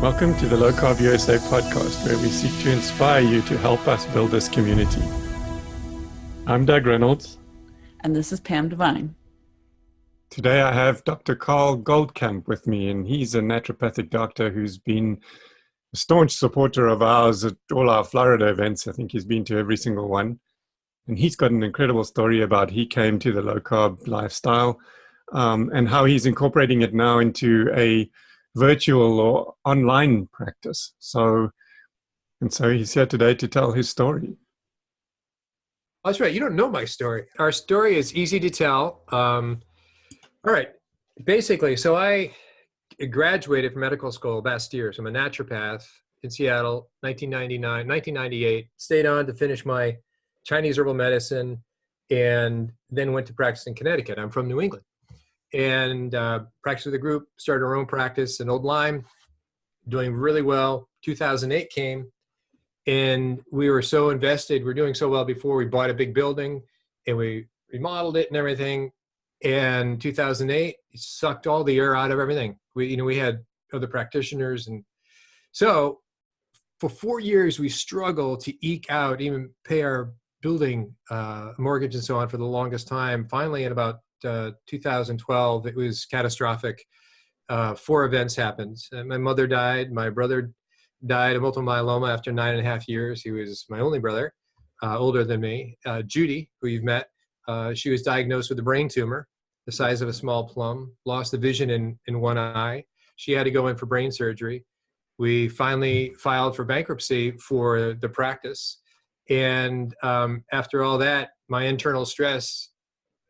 Welcome to the LowCarbUSA podcast, where we seek to inspire you to help us build this community. I'm Doug Reynolds. And this is Pam Devine. Today I have Dr. Karl Goldkamp with me, and he's a naturopathic doctor who's been a staunch supporter of ours at all our Florida events. I think he's been to every single one. And he's got an incredible story about he came to the low-carb lifestyle and how he's incorporating it now into a virtual or online practice. So he's here today to tell his story. That's right. You don't know my story. Our story is easy to tell. All right. Basically, so I graduated from medical school last year. So I'm a naturopath in Seattle, 1998. Stayed on to finish my Chinese herbal medicine and then went to practice in Connecticut. I'm from New England. And practiced with a group, started our own practice in Old Lyme, doing really well. 2008 came, and we were so invested. We were doing so well before we bought a big building, and we remodeled it and everything. And 2008 it sucked all the air out of everything. We had other practitioners, and so for 4 years we struggled to eke out, even pay our building mortgage and so on for the longest time. Finally, in about 2012, it was catastrophic. 4 events happened. My mother died. My brother died of multiple myeloma after 9.5 years. He was my only brother, older than me. Judy, who you've met, she was diagnosed with a brain tumor the size of a small plum, lost the vision in one eye. She had to go in for brain surgery. We finally filed for bankruptcy for the practice. And after all that, my internal stress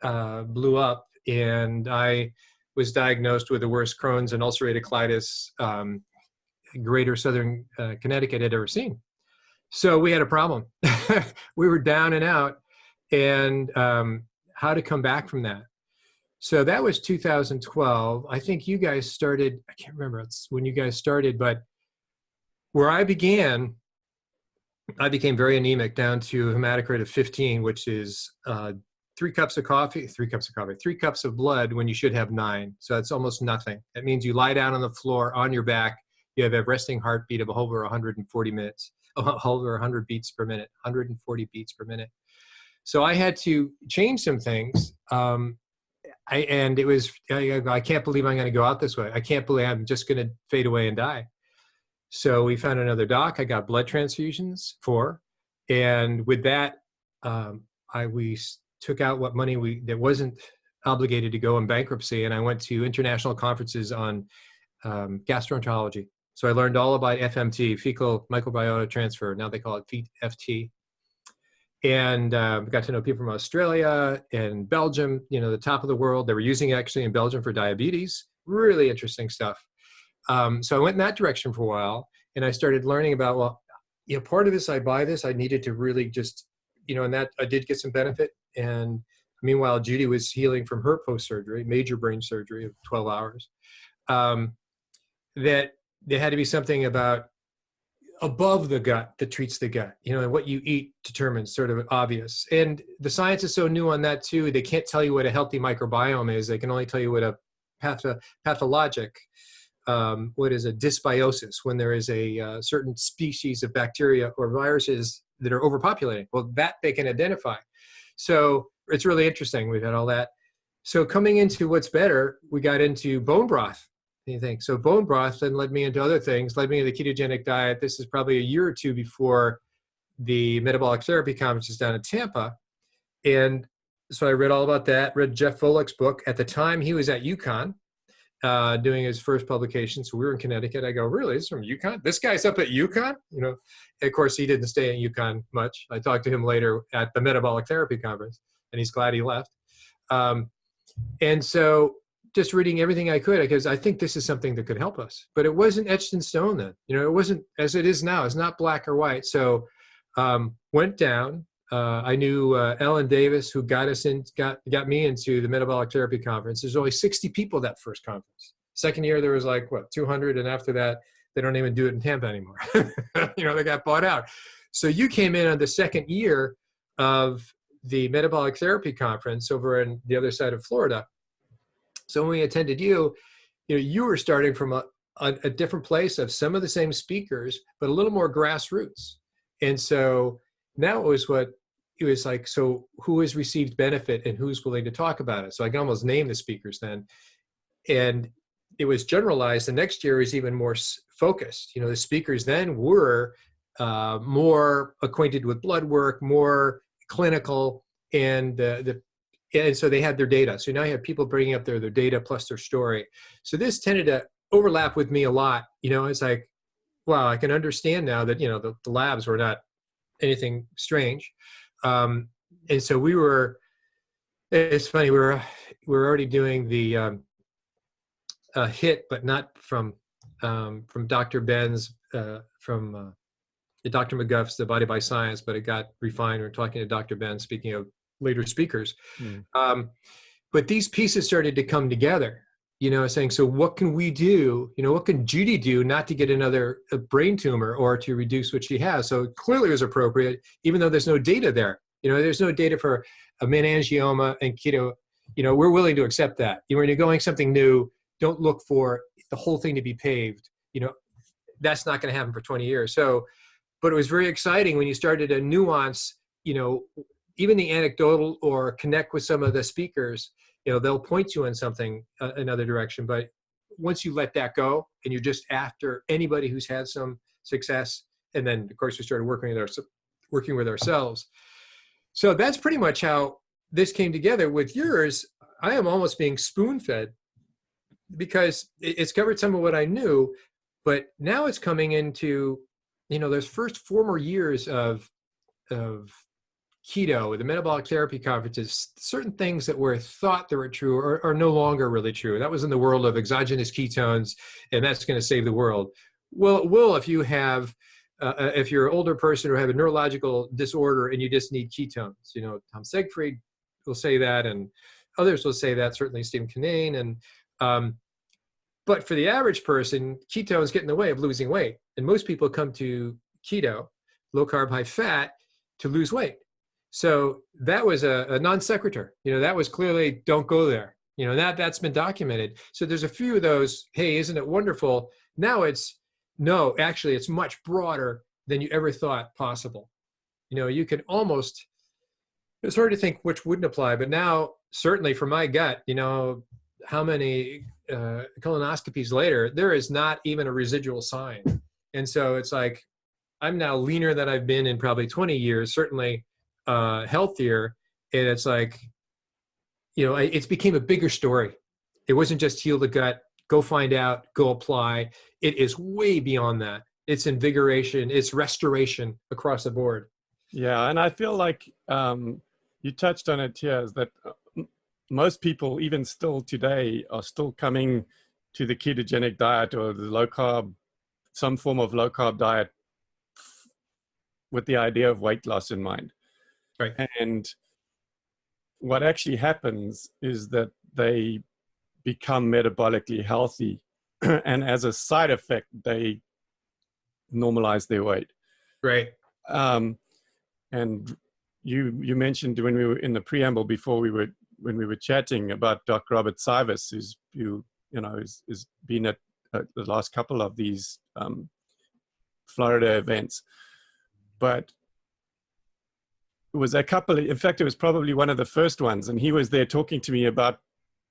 blew up, and I was diagnosed with the worst Crohn's and ulcerative colitis greater southern Connecticut had ever seen. So we had a problem. We were down and out, and how to come back from that. So that was 2012. I think you guys started, I can't remember when you guys started, but where I became very anemic, down to a hematocrit of 15, which is 3 cups of blood when you should have 9. So that's almost nothing. That means you lie down on the floor on your back. You have a resting heartbeat of over 140 beats per minute, 140 beats per minute. So I had to change some things. I can't believe I'm going to go out this way. I can't believe I'm just going to fade away and die. So we found another doc. I got blood transfusions and with that, we took out what money that wasn't obligated to go in bankruptcy, and I went to international conferences on gastroenterology. So I learned all about FMT, fecal microbiota transfer. Now they call it FT. And got to know people from Australia and Belgium, the top of the world. They were using it actually in Belgium for diabetes. Really interesting stuff. So I went in that direction for a while, and I started learning about, part of this, I buy this. I needed to really just, and that I did get some benefit. And meanwhile, Judy was healing from her post-surgery, major brain surgery of 12 hours, that there had to be something about above the gut that treats the gut. What you eat determines, sort of obvious. And the science is so new on that too. They can't tell you what a healthy microbiome is. They can only tell you what a pathologic, what is a dysbiosis, when there is a certain species of bacteria or viruses that are overpopulating. Well, that they can identify. So it's really interesting. We've had all that. So coming into what's better, we got into bone broth. So bone broth then led me into other things, led me into the ketogenic diet. This is probably a year or two before the metabolic therapy conferences down in Tampa. And so I read all about that, read Jeff Volek's book. At the time, he was at UConn doing his first publication. So we were in Connecticut. I go, really? This is from UConn? This guy's up at UConn? Of course, he didn't stay at UConn much. I talked to him later at the metabolic therapy conference, and he's glad he left. And so just reading everything I could, because I think this is something that could help us. But it wasn't etched in stone then. It wasn't as it is now. It's not black or white. So went down. I knew Ellen Davis, who got me into the metabolic therapy conference. There's only 60 people that first conference. Second year, there was 200. And after that, they don't even do it in Tampa anymore. They got bought out. So you came in on the second year of the metabolic therapy conference over on the other side of Florida. So when we attended you were starting from a different place of some of the same speakers, but a little more grassroots. And so now it was like, so who has received benefit and who's willing to talk about it? So I can almost name the speakers then. And it was generalized. The next year is even more focused. The speakers then were more acquainted with blood work, more clinical, and so they had their data. So now you have people bringing up their data plus their story. So this tended to overlap with me a lot. It's like, wow, I can understand now that, the labs were not anything strange. And so it's funny, we were already doing the HIT, but not from Dr. Ben's, from Dr. McGuff's The Body by Science, but it got refined. We're talking to Dr. Ben, speaking of later speakers. But these pieces started to come together, saying, so what can we do? What can Judy do not to get another brain tumor or to reduce what she has? So clearly it was appropriate, even though there's no data there. There's no data for a meningioma and keto. We're willing to accept that. When you're going something new, don't look for the whole thing to be paved. That's not going to happen for 20 years. So, but it was very exciting when you started to nuance, even the anecdotal or connect with some of the speakers, they'll point you in something, another direction. But once you let that go and you're just after anybody who's had some success, and then of course we started working with ourselves. So that's pretty much how this came together. With yours, I am almost being spoon-fed because it's covered some of what I knew, but now it's coming into, those first 4 more years of keto, the metabolic therapy conferences, certain things that were thought that were true are no longer really true. That was in the world of exogenous ketones, and that's going to save the world. Well, it will if you have, if you're an older person or have a neurological disorder and you just need ketones. Tom Segfried will say that, and others will say that, certainly Stephen Kinane. And but for the average person, ketones get in the way of losing weight. And most people come to keto, low carb, high fat, to lose weight. So that was a non sequitur. That was clearly, don't go there. That's been documented. So there's a few of those, hey, isn't it wonderful? Now it's, no, actually, it's much broader than you ever thought possible. You can almost, it's hard to think which wouldn't apply, but now, certainly for my gut, how many colonoscopies later, there is not even a residual sign. And so it's like, I'm now leaner than I've been in probably 20 years, certainly healthier. And it's like, it's became a bigger story. It wasn't just heal the gut, go find out, go apply. It is way beyond that. It's invigoration, it's restoration across the board. Yeah, and I feel like you touched on it here, is that most people, even still today, are still coming to the ketogenic diet or the low carb, some form of low carb diet with the idea of weight loss in mind. Right. And what actually happens is that they become metabolically healthy, and as a side effect, they normalize their weight. Right. And you mentioned when we were in the preamble before when we were chatting about Dr. Robert Sivas, who has been at the last couple of these Florida events, but it was a couple. In fact, it was probably one of the first ones, and he was there talking to me about,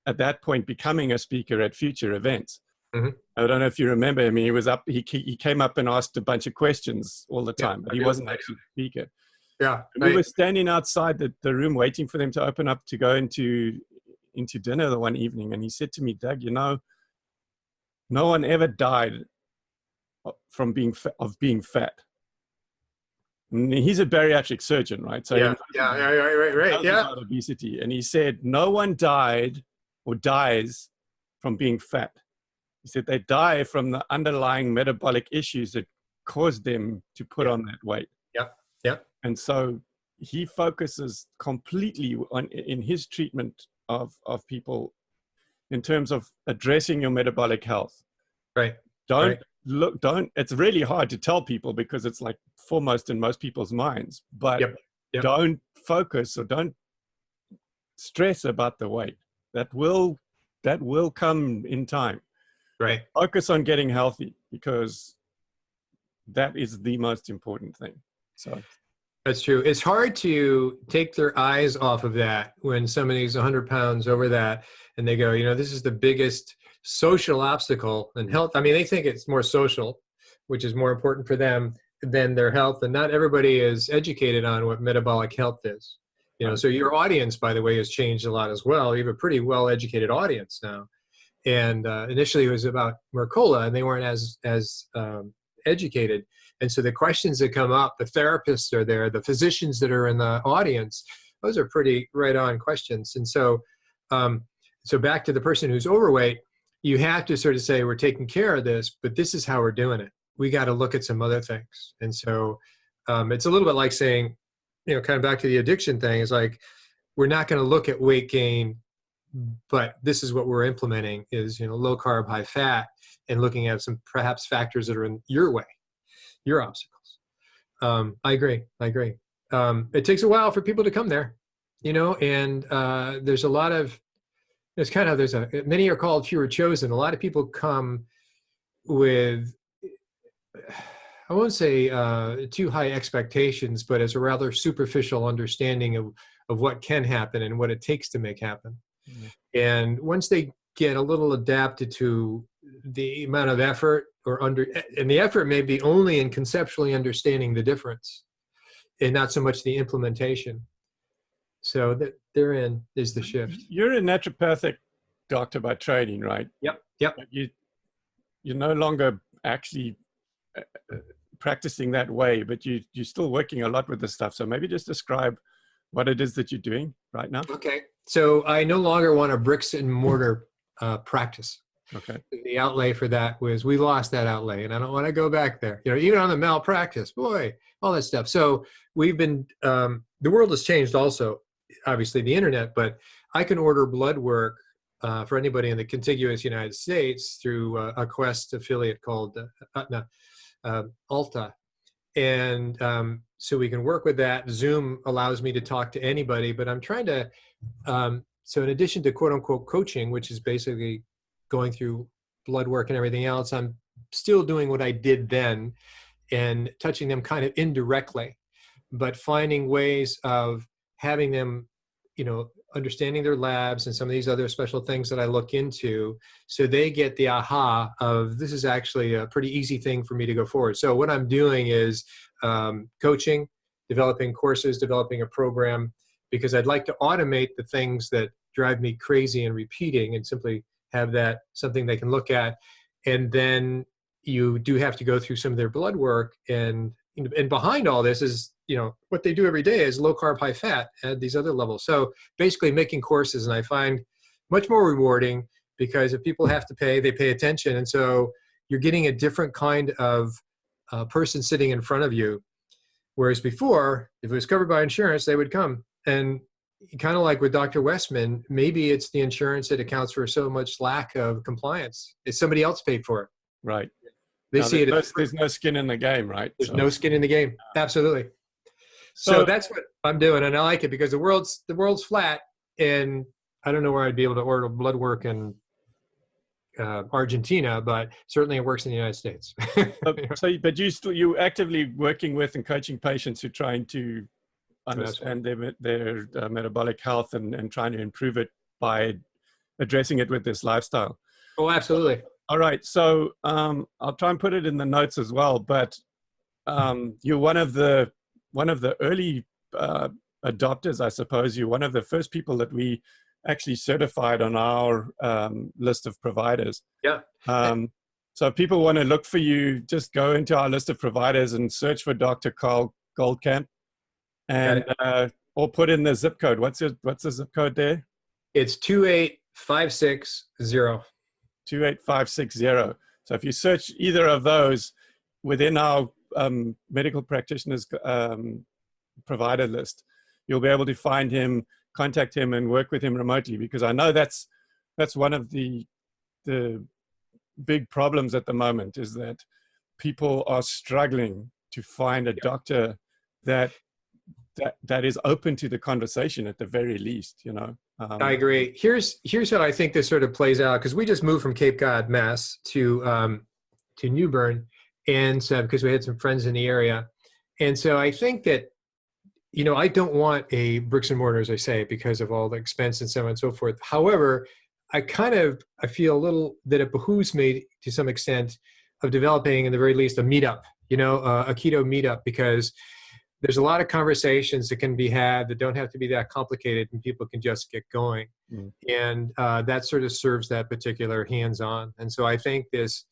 at that point, becoming a speaker at future events. Mm-hmm. I don't know if you remember him. He was up. He came up and asked a bunch of questions all the time, but he wasn't actually a speaker. Yeah, we were standing outside the room waiting for them to open up to go into dinner the one evening, and he said to me, "Doug, no one ever died from being fat." And he's a bariatric surgeon, right? So right. Yeah. About obesity, and he said no one died or dies from being fat. He said they die from the underlying metabolic issues that caused them to put on that weight. Yep. And so he focuses completely in his treatment of people in terms of addressing your metabolic health. Right. It's really hard to tell people because it's like foremost in most people's minds, but don't focus or don't stress about the weight. That will come in time. Right. Focus on getting healthy, because that is the most important thing. So That's true. It's hard to take their eyes off of that when somebody's 100 pounds over that and they go, this is the biggest social obstacle in health. I mean, they think it's more social, which is more important for them than their health. And not everybody is educated on what metabolic health is. So your audience, by the way, has changed a lot as well. You have a pretty well-educated audience now. And initially it was about Mercola, and they weren't as educated. And so the questions that come up, the therapists are there, the physicians that are in the audience, those are pretty right on questions. And so, so back to the person who's overweight, you have to sort of say, we're taking care of this, but this is how we're doing it. We got to look at some other things. And so it's a little bit like saying, kind of back to the addiction thing, is like, we're not going to look at weight gain, but this is what we're implementing is, low carb, high fat, and looking at some perhaps factors that are in your way, your obstacles. I agree. It takes a while for people to come there, and there's a lot of, many are called, few are chosen. A lot of people come with, I won't say too high expectations, but as a rather superficial understanding of what can happen and what it takes to make happen. Mm-hmm. And once they get a little adapted to the amount of effort and the effort may be only in conceptually understanding the difference and not so much the implementation. So that therein is the shift. You're a naturopathic doctor by training, right? Yep. But you're no longer actually practicing that way, but you're still working a lot with this stuff. So maybe just describe what it is that you're doing right now. Okay. So I no longer want a bricks and mortar practice. Okay. The outlay for that we lost that outlay, and I don't want to go back there. Even on the malpractice, boy, all that stuff. So we've been, the world has changed also, obviously the internet, but I can order blood work for anybody in the contiguous United States through a Quest affiliate called Alta. And so we can work with that. Zoom allows me to talk to anybody, but I'm trying to, so in addition to quote unquote coaching, which is basically going through blood work and everything else, I'm still doing what I did then and touching them kind of indirectly, but finding ways of having them, understanding their labs and some of these other special things that I look into, so they get the aha of, this is actually a pretty easy thing for me to go forward. So what I'm doing is coaching, developing courses, developing a program, because I'd like to automate the things that drive me crazy and repeating, and simply have that something they can look at. And then you do have to go through some of their blood work, and behind all this is, what they do every day is low carb, high fat at these other levels. So basically making courses, and I find much more rewarding, because if people have to pay, they pay attention. And so you're getting a different kind of person sitting in front of you. Whereas before, if it was covered by insurance, they would come. And kind of like with Dr. Westman, maybe it's the insurance that accounts for so much lack of compliance. It's somebody else paid for it. Right. They see it. There's no skin in the game, right? There's no skin in the game. Absolutely. So that's what I'm doing, and I like it, because the world's flat, and I don't know where I'd be able to order blood work in Argentina, but certainly it works in the United States. But you actively working with and coaching patients who are trying to understand their metabolic health and trying to improve it by addressing it with this lifestyle. Oh, absolutely. All right. So I'll try and put it in the notes as well, but you're one of the early adopters, I suppose. You're one of the first people that we actually certified on our list of providers. Yeah. So if people want to look for you, just go into our list of providers and search for Dr. Karl Goldkamp, and or put in the zip code. What's the zip code there? It's 28560. 28560. So if you search either of those within our medical practitioners provider list, you'll be able to find him, contact him, and work with him remotely, because I know that's one of the big problems at the moment, is that people are struggling to find a doctor that is open to the conversation at the very least, I agree. Here's how I think this sort of plays out, because we just moved from Cape Cod, Mass, to New Bern, and so because we had some friends in the area, and so I think that, you know, I don't want a bricks and mortar, as I say, because of all the expense and so on and so forth. However, I feel a little that it behooves me to some extent of developing, in the very least, a meetup, you know, a keto meetup, because there's a lot of conversations that can be had that don't have to be that complicated, and people can just get going. And that sort of serves that particular hands-on. And so I think this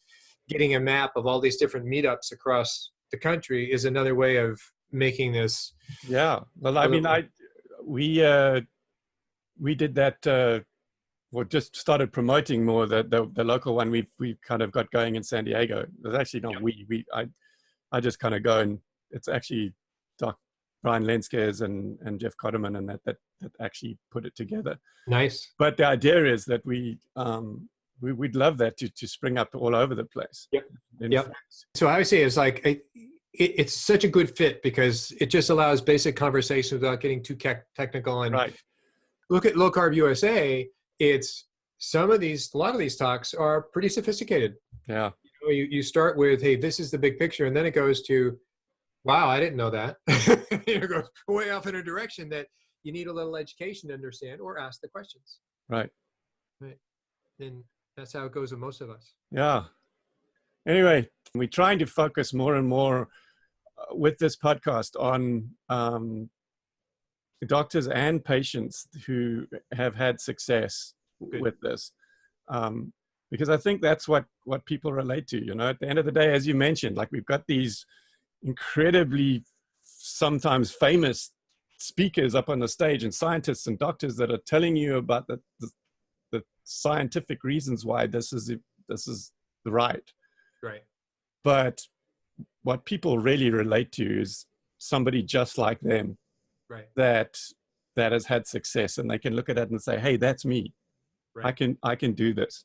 getting a map of all these different meetups across the country is another way of making this. Yeah. Well, I mean, we did that. Well, just started promoting more the local one we kind of got going in San Diego. There's actually not I just kind of go, and it's actually Brian Lenskes and Jeff Cotterman and that actually put it together. Nice. But the idea is that we'd love that to spring up all over the place. Yep. So I would say it's like it's such a good fit, because it just allows basic conversation without getting too technical. And look at LowCarbUSA. It's a lot of these talks are pretty sophisticated. Yeah. You start with, hey, this is the big picture, and then it goes to, wow, I didn't know that. It goes way off in a direction that you need a little education to understand, or ask the questions. Right. And that's how it goes with most of us. Yeah. Anyway, we're trying to focus more and more with this podcast on doctors and patients who have had success with this. Because I think that's what people relate to, you know, at the end of the day, as you mentioned, like we've got these incredibly sometimes famous speakers up on the stage, and scientists and doctors that are telling you about the scientific reasons why this is right. Right. But what people really relate to is somebody just like them, right, that has had success, and they can look at it and say, hey, that's me. Right. I can do this.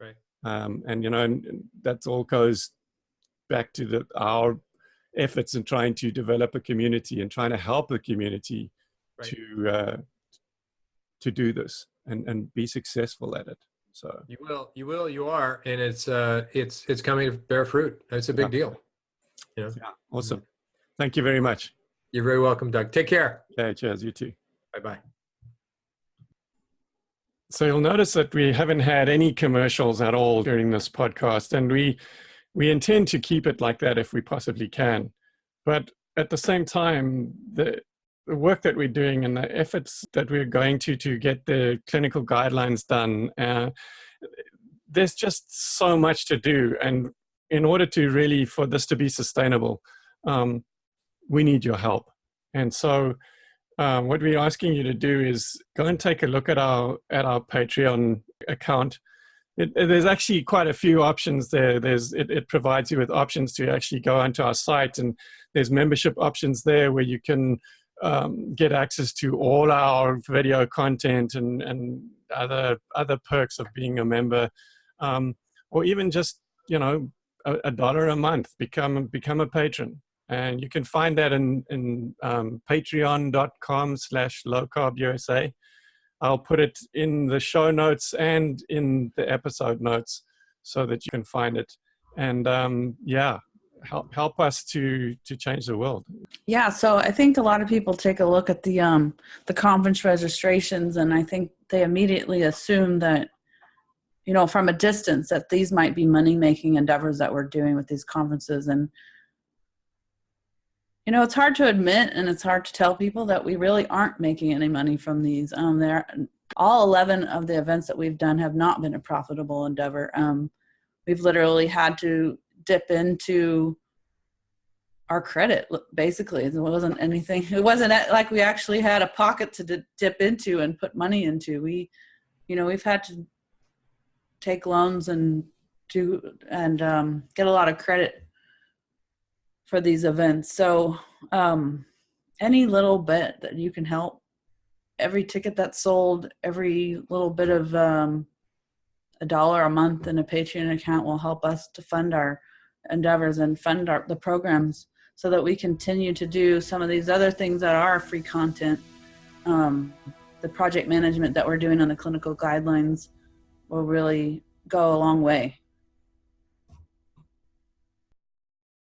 Right. And you know, and that's all goes back to our efforts in trying to develop a community and trying to help the community to do this and be successful at it. So you are, and it's coming to bear fruit. It's a big deal. Yeah. Awesome. Thank you very much. You're very welcome, Doug. Take care. Yeah, cheers. You too. Bye-bye. So you'll notice that we haven't had any commercials at all during this podcast, and we intend to keep it like that if we possibly can. But at the same time, the work that we're doing and the efforts that we're going to get the clinical guidelines done, there's just so much to do. And in order to really, for this to be sustainable, we need your help. And so what we're asking you to do is go and take a look at our Patreon account. There's actually quite a few options there. It provides you with options to actually go onto our site, and there's membership options there where you can get access to all our video content and other perks of being a member, or even just, you know, $1 a month, become a patron. And you can find that in patreon.com/LowCarbUSA. I'll put it in the show notes and in the episode notes so that you can find it. And help us to change the world. Yeah, so I think a lot of people take a look at the conference registrations, and I think they immediately assume that, you know, from a distance, that these might be money-making endeavors that we're doing with these conferences. And you know, it's hard to admit, and it's hard to tell people that we really aren't making any money from these. All 11 of the events that we've done have not been a profitable endeavor. We've literally had to dip into our credit, basically. It wasn't anything. It wasn't like we actually had a pocket to dip into and put money into. We've had to take loans and get a lot of credit for these events. So any little bit that you can help, every ticket that's sold, every little bit of $1 a month in a Patreon account will help us to fund our endeavors and fund the programs so that we continue to do some of these other things that are free content that project management that we're doing on the clinical guidelines will really go a long way.